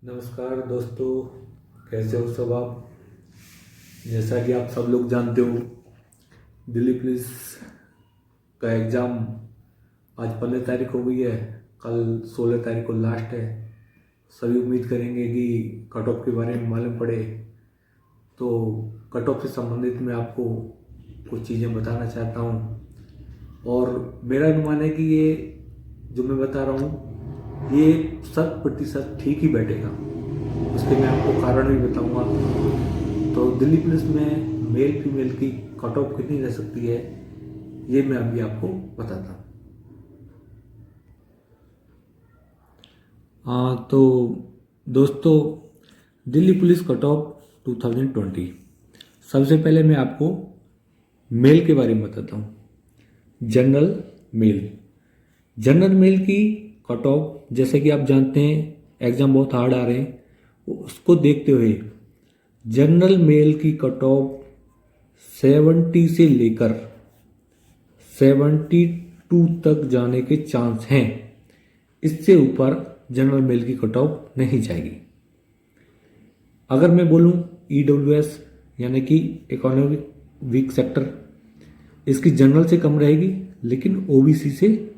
नमस्कार दोस्तों, कैसे हो सब आप। जैसा कि आप सब लोग जानते हो, दिल्ली पुलिस का एग्ज़ाम आज 15 तारीख हो गई है। कल 16 तारीख को लास्ट है। सभी उम्मीद करेंगे कि कट ऑफ के बारे में मालूम पड़े, तो कट ऑफ से संबंधित मैं आपको कुछ चीज़ें बताना चाहता हूँ। और मेरा अनुमान है कि ये जो मैं बता रहा हूँ ये 100% ठीक ही बैठेगा। उसके मैं आपको कारण भी बताऊंगा। तो दिल्ली पुलिस में मेल फीमेल की कट ऑफ कितनी रह सकती है, ये मैं अभी आपको बताता हूँ। हाँ तो दोस्तों, दिल्ली पुलिस कट ऑफ 2020। सबसे पहले मैं आपको मेल के बारे में बताता हूँ। General mail. जनरल मेल की कट ऑफ, जैसे कि आप जानते हैं एग्ज़ाम बहुत हार्ड आ रहे हैं, उसको देखते हुए जनरल मेल की कट ऑफ 70 से लेकर 72 तक जाने के चांस हैं। इससे ऊपर जनरल मेल की कट ऑफ नहीं जाएगी। अगर मैं बोलूं EWS यानी कि इकोनॉमिक वीक सेक्टर, इसकी जनरल से कम रहेगी लेकिन OBC से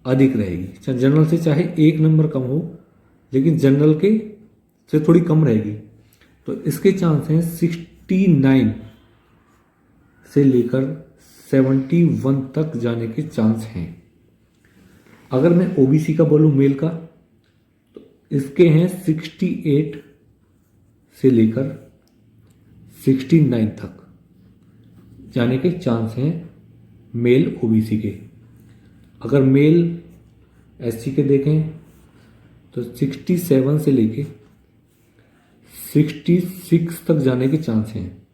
अधिक रहेगी। जनरल से चाहे 1 नंबर कम हो, लेकिन जनरल के से थोड़ी कम रहेगी। तो इसके चांस हैं 69 से लेकर 71 तक जाने के चांस हैं। अगर मैं OBC का बोलूं मेल का, तो इसके हैं 68 से लेकर 69 तक जाने के चांस हैं मेल OBC के। अगर मेल SC के देखें तो 67 से लेके 66 तक जाने के चांस हैं।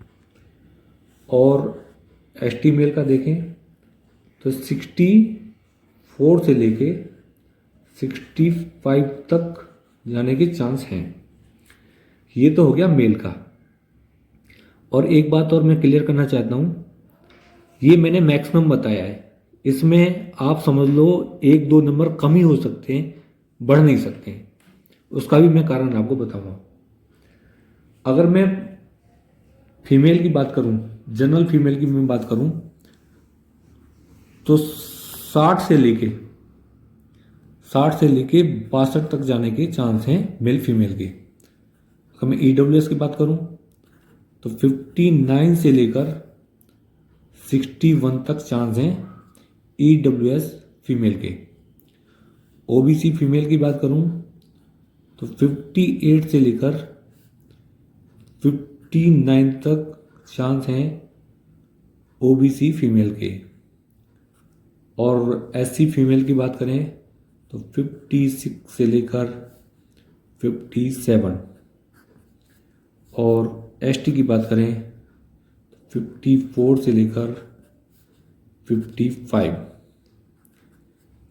और ST मेल का देखें तो 64 से लेके 65 तक जाने के चांस हैं। ये तो हो गया मेल का। और एक बात और मैं क्लियर करना चाहता हूँ, ये मैंने मैक्सिमम बताया है। इसमें आप समझ लो 1-2 नंबर कम ही हो सकते हैं, बढ़ नहीं सकते हैं। उसका भी मैं कारण आपको बताऊंगा। अगर मैं फीमेल की बात करूं, जनरल फीमेल की मैं बात करूं, तो 60 से लेके 62 तक जाने के चांस हैं मेल फीमेल के। अगर मैं EWS की बात करूं तो 59 से लेकर 61 तक चांस हैं EWS फीमेल के। OBC फीमेल की बात करूं तो 58 से लेकर 59 तक चांस हैं OBC फीमेल के। और SC फीमेल की बात करें तो 56 से लेकर 57। और ST की बात करें तो 54 से लेकर 55।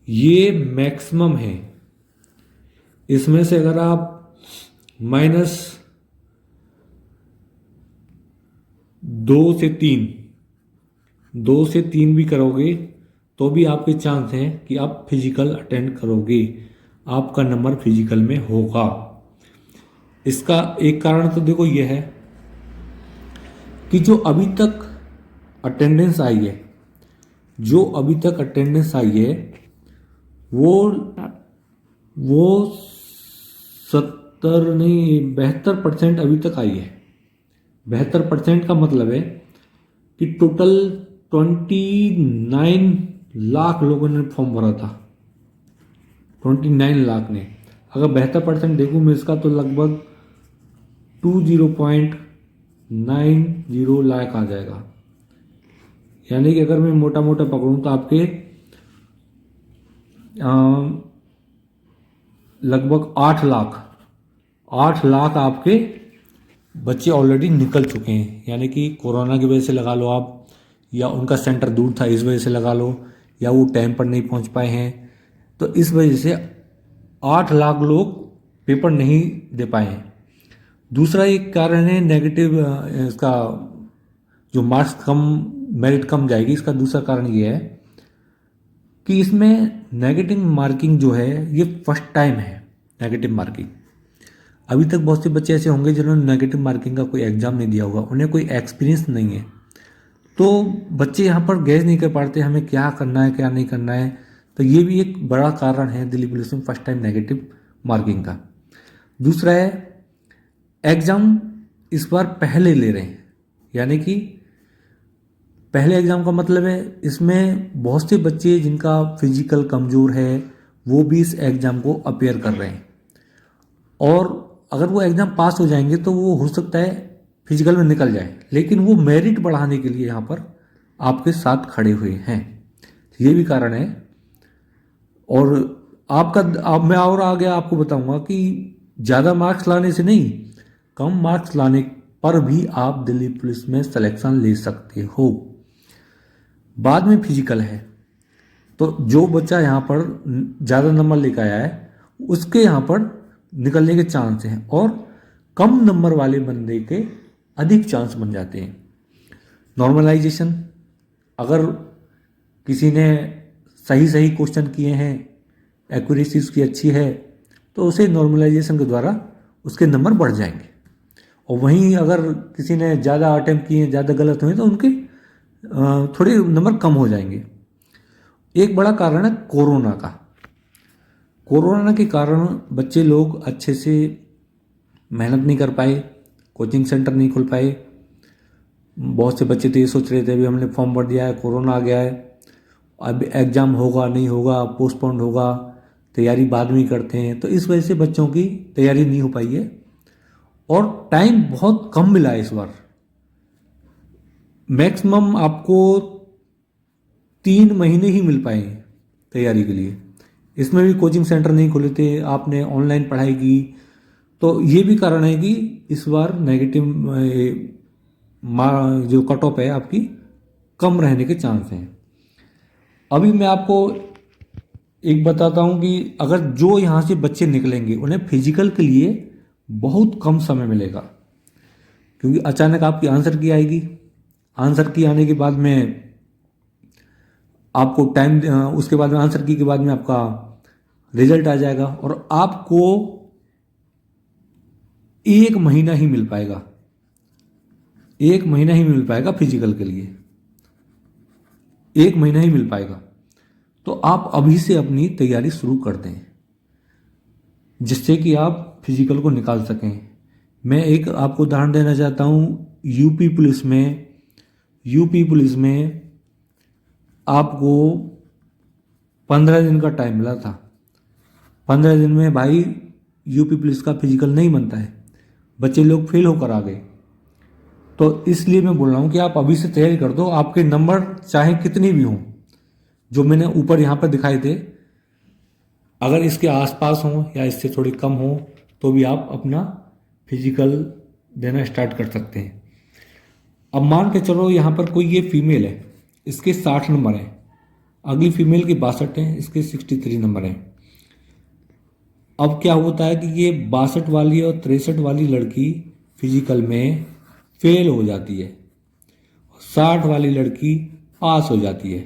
ये मैक्सिमम है। इसमें से अगर आप -2 से 3 भी करोगे तो भी आपके चांस हैं कि आप फिजिकल अटेंड करोगे, आपका नंबर फिजिकल में होगा। इसका एक कारण तो देखो यह है कि जो अभी तक अटेंडेंस आई है वो 70 नहीं 72% अभी तक आई है। 72% का मतलब है कि टोटल 29 लाख लोगों ने फॉर्म भरा था। 29 लाख ने। अगर 72% देखूँ मैं इसका, तो लगभग 20.90 लाख आ जाएगा। यानी कि अगर मैं मोटा मोटा पकड़ूं तो आपके लगभग 8 लाख आपके बच्चे ऑलरेडी निकल चुके हैं। यानी कि कोरोना की वजह से लगा लो आप, या उनका सेंटर दूर था इस वजह से लगा लो, या वो टाइम पर नहीं पहुंच पाए हैं, तो इस वजह से 8 लाख लोग पेपर नहीं दे पाए हैं। दूसरा एक कारण है नेगेटिव, इसका जो मार्क्स कम, मेरिट कम जाएगी, इसका दूसरा कारण ये है कि इसमें नेगेटिव मार्किंग जो है ये फर्स्ट टाइम है नेगेटिव मार्किंग। अभी तक बहुत से बच्चे ऐसे होंगे जिन्होंने नेगेटिव मार्किंग का कोई एग्ज़ाम नहीं दिया होगा, उन्हें कोई एक्सपीरियंस नहीं है, तो बच्चे यहाँ पर गैस नहीं कर पाते हमें क्या करना है क्या नहीं करना है। तो ये भी एक बड़ा कारण है दिल्ली पुलिस में फर्स्ट टाइम नेगेटिव मार्किंग का। दूसरा है एग्ज़ाम इस बार पहले ले रहे हैं, यानी कि पहले एग्ज़ाम का मतलब है इसमें बहुत से बच्चे जिनका फिजिकल कमज़ोर है वो भी इस एग्ज़ाम को अपेयर कर रहे हैं, और अगर वो एग्ज़ाम पास हो जाएंगे तो वो हो सकता है फिजिकल में निकल जाए, लेकिन वो मेरिट बढ़ाने के लिए यहाँ पर आपके साथ खड़े हुए हैं, ये भी कारण है। और मैं और आगे आपको बताऊंगा कि ज़्यादा मार्क्स लाने से नहीं, कम मार्क्स लाने पर भी आप दिल्ली पुलिस में सिलेक्शन ले सकते हो। बाद में फिजिकल है, तो जो बच्चा यहाँ पर ज़्यादा नंबर लेकर आया है उसके यहाँ पर निकलने के चांस हैं, और कम नंबर वाले बंदे के अधिक चांस बन जाते हैं। नॉर्मलाइजेशन, अगर किसी ने सही सही क्वेश्चन किए हैं, एक्यूरेसी उसकी अच्छी है, तो उसे नॉर्मलाइजेशन के द्वारा उसके नंबर बढ़ जाएंगे। और वहीं अगर किसी ने ज़्यादा अटेम्प्ट किए, ज़्यादा गलत हुए, तो उनके थोड़े नंबर कम हो जाएंगे। एक बड़ा कारण है कोरोना का। कोरोना के कारण बच्चे लोग अच्छे से मेहनत नहीं कर पाए, कोचिंग सेंटर नहीं खुल पाए। बहुत से बच्चे तो ये सोच रहे थे अभी हमने फॉर्म भर दिया है, कोरोना आ गया है, अब एग्ज़ाम होगा नहीं होगा, पोस्टपोन्ड होगा, तैयारी बाद में ही करते हैं, तो इस वजह से बच्चों की तैयारी नहीं हो पाई है और टाइम बहुत कम मिला है इस बार। मैक्सिमम आपको 3 महीने ही मिल पाए तैयारी के लिए, इसमें भी कोचिंग सेंटर नहीं खुले थे, आपने ऑनलाइन पढ़ाई की, तो ये भी कारण है कि इस बार नेगेटिव जो कट ऑफ है आपकी कम रहने के चांस हैं। अभी मैं आपको एक बताता हूँ कि अगर जो यहाँ से बच्चे निकलेंगे उन्हें फिजिकल के लिए बहुत कम समय मिलेगा, क्योंकि अचानक आपकी आंसर की आएगी, आंसर की आने के बाद में आपको टाइम, उसके बाद में आंसर की के बाद में आपका रिजल्ट आ जाएगा, और आपको 1 महीना ही मिल पाएगा, 1 महीना ही मिल पाएगा फिजिकल के लिए, 1 महीना ही मिल पाएगा। तो आप अभी से अपनी तैयारी शुरू कर दें जिससे कि आप फिजिकल को निकाल सकें। मैं एक आपको उदाहरण देना चाहता हूँ, यूपी पुलिस में आपको 15 दिन का टाइम मिला था। 15 दिन में भाई यूपी पुलिस का फिजिकल नहीं बनता है, बच्चे लोग फेल होकर आ गए। तो इसलिए मैं बोल रहा हूँ कि आप अभी से तैयारी कर दो, आपके नंबर चाहे कितने भी हों, जो मैंने ऊपर यहाँ पर दिखाए थे, अगर इसके आसपास हों या इससे थोड़े कम हों तो भी आप अपना फिजिकल देना स्टार्ट कर सकते हैं। अब मान के चलो यहाँ पर कोई ये फीमेल है, इसके 60 नंबर हैं, अगली फीमेल के 62 हैं, इसके 63 नंबर हैं। अब क्या होता है कि ये 62 वाली और 63 वाली लड़की फिजिकल में फेल हो जाती है, 60 वाली लड़की पास हो जाती है,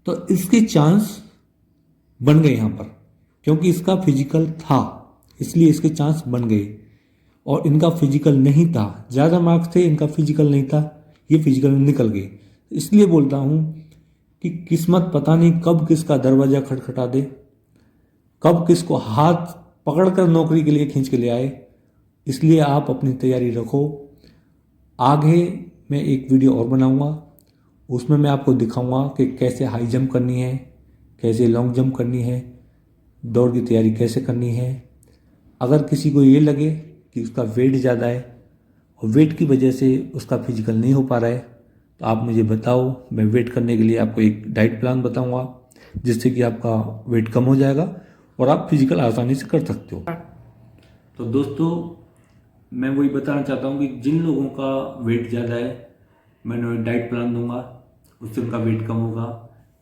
तो इसके चांस बन गए यहाँ पर, क्योंकि इसका फिजिकल था इसलिए इसके चांस बन गए, और इनका फिजिकल नहीं था, ज़्यादा मार्क्स थे, इनका फिजिकल नहीं था, ये फिजिकल में निकल गए। इसलिए बोलता हूँ कि किस्मत पता नहीं कब किसका दरवाज़ा खटखटा दे, कब किसको हाथ पकड़कर नौकरी के लिए खींच के ले आए। इसलिए आप अपनी तैयारी रखो। आगे मैं एक वीडियो और बनाऊंगा, उसमें मैं आपको दिखाऊंगा कि कैसे हाई जंप करनी है, कैसे लॉन्ग जंप करनी है, दौड़ की तैयारी कैसे करनी है। अगर किसी को ये लगे कि उसका वेट ज़्यादा है और वेट की वजह से उसका फिजिकल नहीं हो पा रहा है, तो आप मुझे बताओ, मैं वेट करने के लिए आपको एक डाइट प्लान बताऊंगा जिससे कि आपका वेट कम हो जाएगा और आप फिजिकल आसानी से कर सकते हो। तो दोस्तों, मैं वही बताना चाहता हूँ कि जिन लोगों का वेट ज़्यादा है मैं उन्हें डाइट प्लान दूंगा, उससे उनका वेट कम होगा।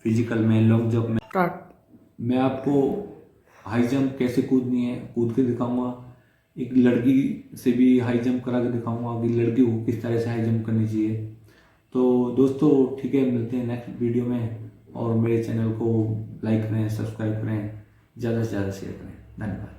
फिजिकल में, लॉन्ग जंप में मैं आपको हाई जंप कैसे कूदनी है कूद के दिखाऊंगा, एक लड़की से भी हाई जंप करा के दिखाऊंगा कि लड़की को किस तरह से हाई जंप करनी चाहिए। तो दोस्तों ठीक है, मिलते हैं नेक्स्ट वीडियो में, और मेरे चैनल को लाइक करें, सब्सक्राइब करें, ज़्यादा से ज़्यादा शेयर करें। धन्यवाद।